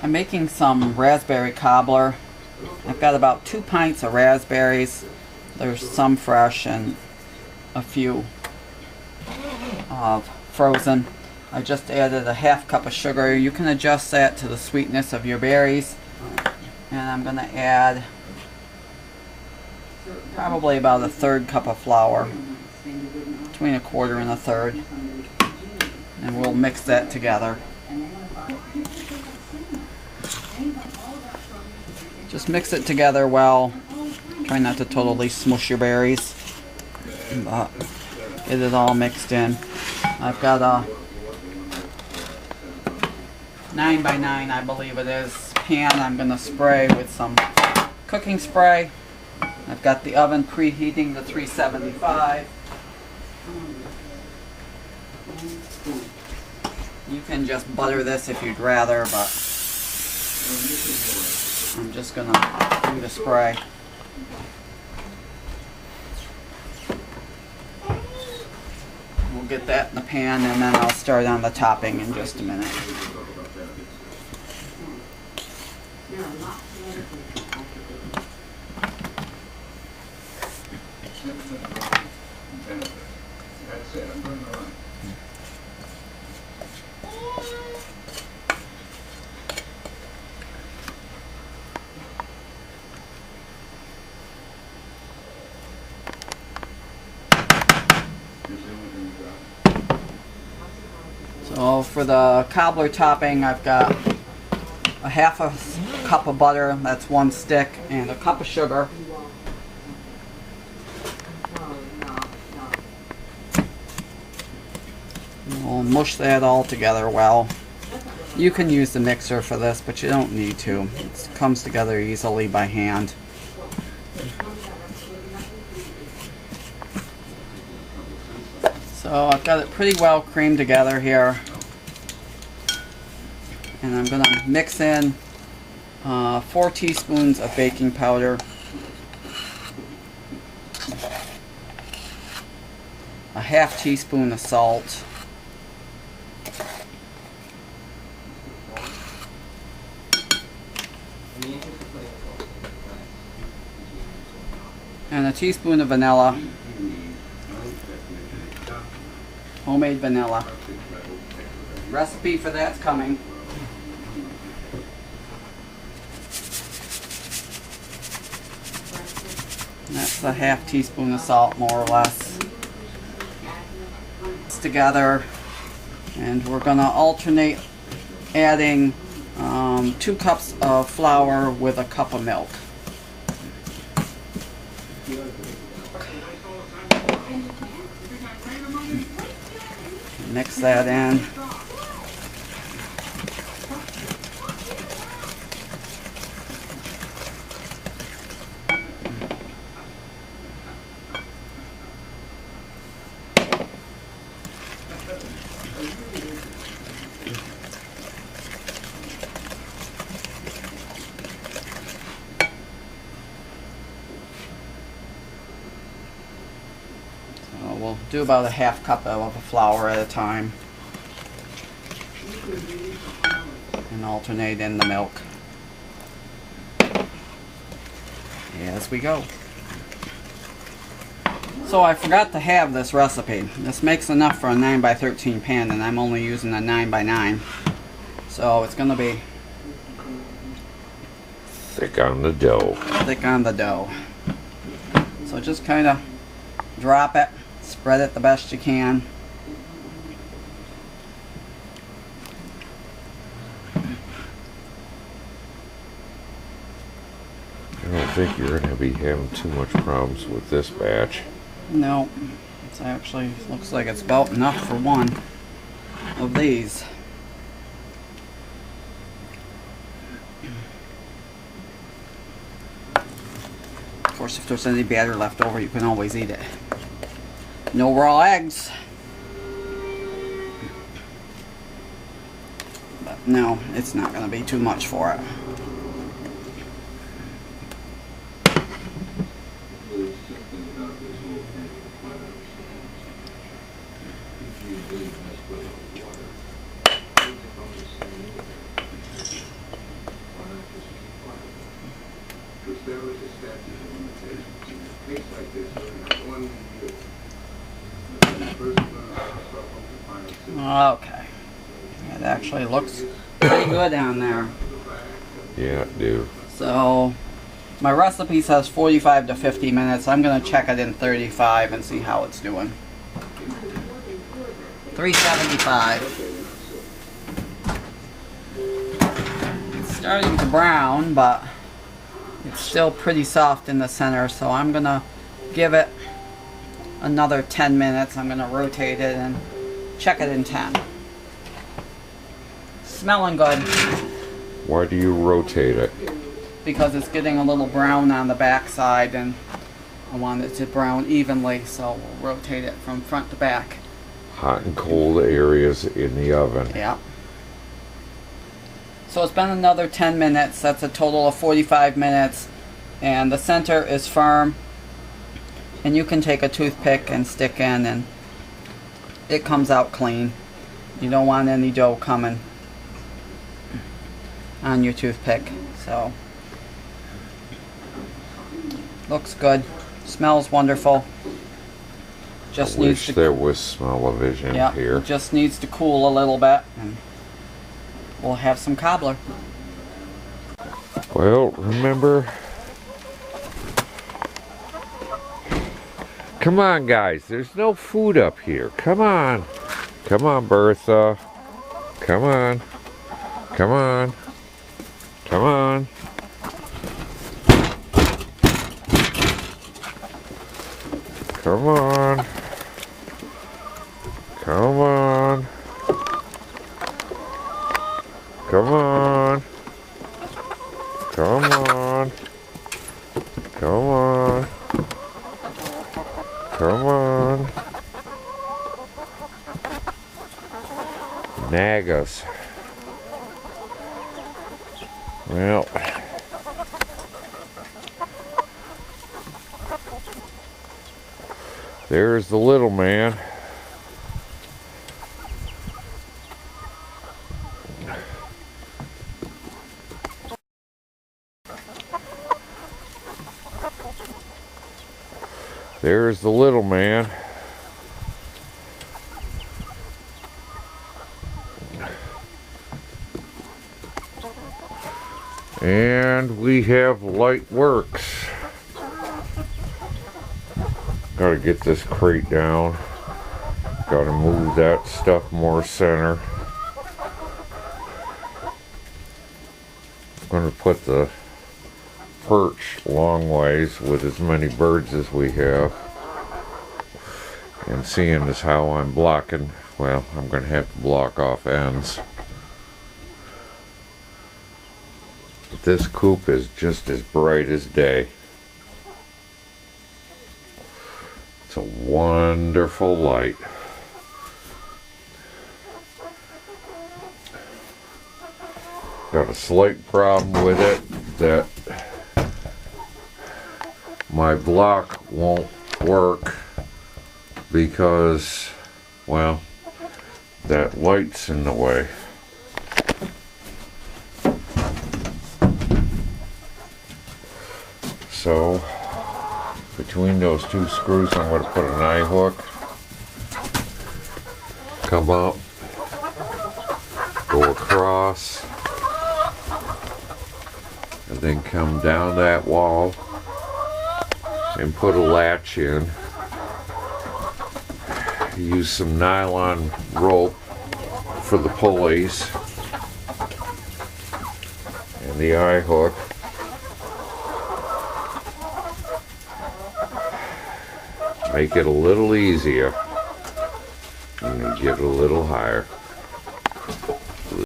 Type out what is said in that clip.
I'm making some raspberry cobbler. I've got about 2 pints of raspberries. There's some fresh and a few frozen. I just added a ½ cup of sugar. You can adjust that to the sweetness of your berries. And I'm going to add probably about a 1/3 cup of flour, between 1/4 and 1/3. And we'll mix that together. Just mix it together well. Try not to totally smush your berries, but get it all mixed in. I've got a 9x9, I believe it is, pan I'm going to spray with some cooking spray. I've got the oven preheating to 375. You can just butter this if you'd rather, but I'm just going to do the spray. We'll get that in the pan and then I'll start on the topping in just a minute. So for the cobbler topping, I've got a ½ cup of butter, that's 1 stick, and a cup of sugar. We'll mush that all together well. You can use the mixer for this, but you don't need to. It comes together easily by hand. So I've got it pretty well creamed together here. And I'm going to mix in 4 teaspoons of baking powder, a ½ teaspoon of salt, and a teaspoon of vanilla, homemade vanilla. Recipe for that's coming. That's a ½ teaspoon of salt, more or less. It's together, and we're going to alternate adding 2 cups of flour with a cup of milk. Mix that in. We'll do about a ½ cup of flour at a time and alternate in the milk as we go. So I forgot to have this recipe. This makes enough for a 9x13 pan, and I'm only using a 9x9. So it's going to be thick on the dough. Thick on the dough. So just kind of drop it. Spread it the best you can. I don't think you're going to be having too much problems with this batch. No, it's actually looks like it's about enough for one of these. Of course, if there's any batter left over, you can always eat it. No raw eggs. But no, it's not going to be too much for it. Okay. It actually looks pretty good on there. Yeah, dude. So, my recipe says 45 to 50 minutes. I'm going to check it in 35 and see how it's doing. 375. It's starting to brown, but it's still pretty soft in the center, so I'm going to give it another 10 minutes. I'm going to rotate it and check it in 10. Smelling good. Why do you rotate it? Because it's getting a little brown on the back side, and I want it to brown evenly, so we'll rotate it from front to back. Hot and cold areas in the oven. Yeah. So it's been another 10 minutes. That's a total of 45 minutes. And the center is firm. And you can take a toothpick and stick in, and it comes out clean. You don't want any dough coming on your toothpick. So, looks good. Smells wonderful. Just I needs wish to, there was smell-o-vision yeah, here. it just needs to cool a little bit, and we'll have some cobbler. Well, remember... Come on, guys. There's no food up here. Come on. Come on, Bertha. Come on. Come on. Come on. Come on. Come on. Come on. Come on. Come on. Come on. Nag us. Well. There's the little man. There's the little man. And we have light works. Gotta get this crate down. Gotta move that stuff more center. I'm gonna put the perch long ways with as many birds as we have. And seeing as how I'm blocking, well, I'm gonna have to block off ends. But this coop is just as bright as day. It's a wonderful light. Got a slight problem with it that my block won't work because, well, that light's in the way. So between those two screws I'm going to put an eye hook, come up, go across, and then come down that wall and put a latch in. Use some nylon rope for the pulleys and the eye hook. Make it a little easier and get a little higher.